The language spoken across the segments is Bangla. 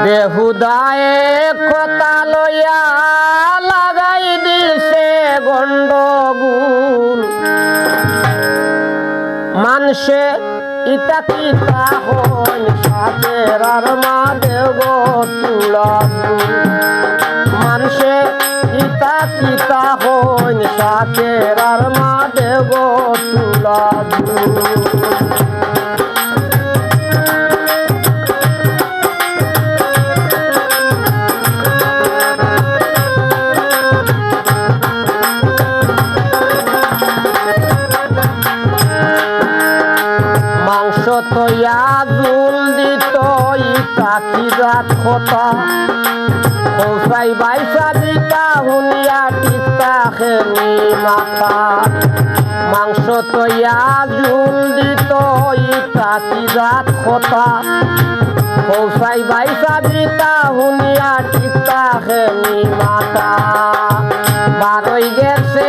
বেহুদায়ে কথা লইয়া লাগাই দিছে গন্ডগোল মানুষে ইটা কিতা হন সাথের আর মাদেও গো তুলা মানুষে ইটা কিতা হন সাথের আর মাদেও গো তুলা মাংস তৈয়া জুল দিত ইটাকি রাত কথা হৌসাই বাইসা দিতা হুনিয়া টিকতা খেনি মাথা মাংস তৈয়া জুল দিত ইটাকি রাত কথা হৌসাই বাইসা দিতা হুনিয়া টিকতা খেনি মাথা বারই গেছে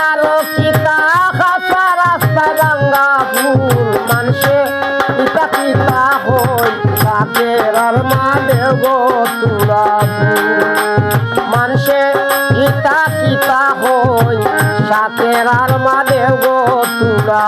আরো কিতা খাসা রাস্তা গঙ্গা ফুল মানুষে ইটা কিতা হই সাথের আর মাদেও গো তুলা মানুষে ইটা কিতা হই সাথের আর মাদেও গো তুলা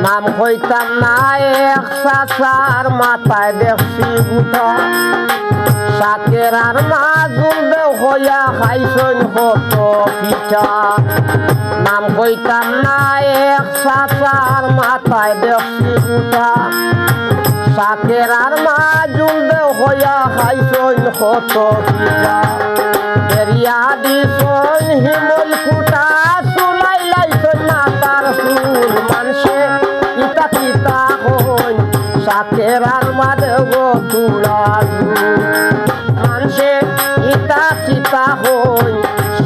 নাম হইতাম না এক চাচার মাথায় দেখছি গুটা শাকের আর মাজুল দেও হইয়া খাইছন হত পিঠা নাম হইতাম না এক চাচার মাথায় দেখছি গুটা শাকের আর মাজুল দেও হইয়া খাইছন হত পিঠা বেরিয়া দিছন হিমল কুটা চুলাই লাইছন মাতার চুল মানুষে ইটা কিতা হন সাথের আর মাদেও গো তুলা মানুষে ইটা কিতা হন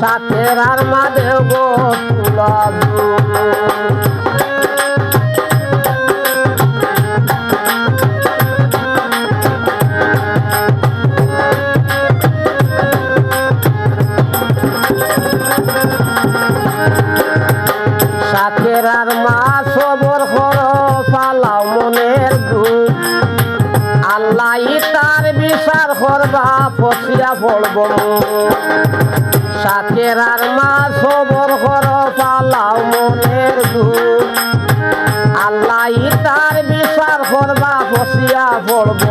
সাথের আর মাদেও গো তুলা শাকের আর মা সবর হর পালাও মনের দুঃখ আল্লাহ তার বিচার করবা ফসিয়া পড়ব শাকের আর মা সবর হর পালাও মনের দুঃখ আল্লাহ তার বিচার করবা ফসিয়া পড়ব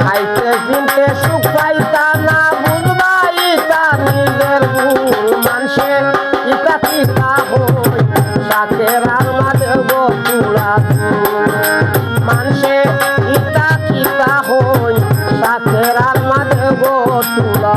খাইতে চিনতে সুখ পাইতা না বুঝবা ইটা নিজের ভুল মানুষে ইটা কিতা হই সাথের আর মাদেও গো তুলা মানুষে ইটা কিতা হই সাথের আর মাদেও গো তুলা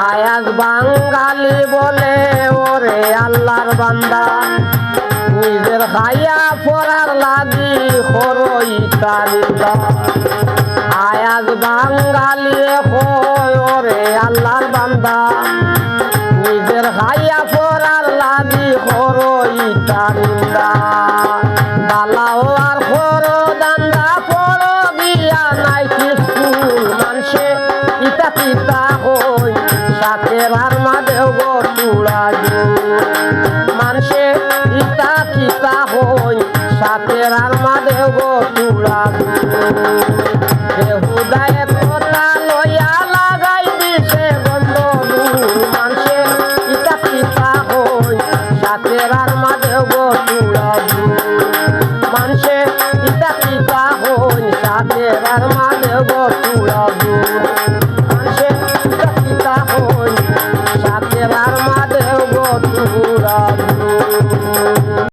আয়াজ বাঙালি বলে ওরে আল্লাহর বান্দা নিজের খাইয়া পড়ার লাগি হরই তারিদা আয়াজ বাঙালি হয় ওরে আল্লাহর বান্দা নিজের খাইয়া পড়ার লাগি হরই তারিদা বালাও আর হর দান্দা পড় গিয়া নাই কি স্কুল মানুষে ইটা কিতা হই শাকের আর মাদেও গো তুলা মানুষে ইটা কিতা হই শাকের আর মাদেও গো তুলা বেহুদায়ে কথা লইয়া লাগাই দিছে গন্ডগোল মানুষে ইটা কিতা হই শাকের আর মাদেও গো তুলা মানুষে ইটা কিতা হই শাকের আর মাদেও গো তুলা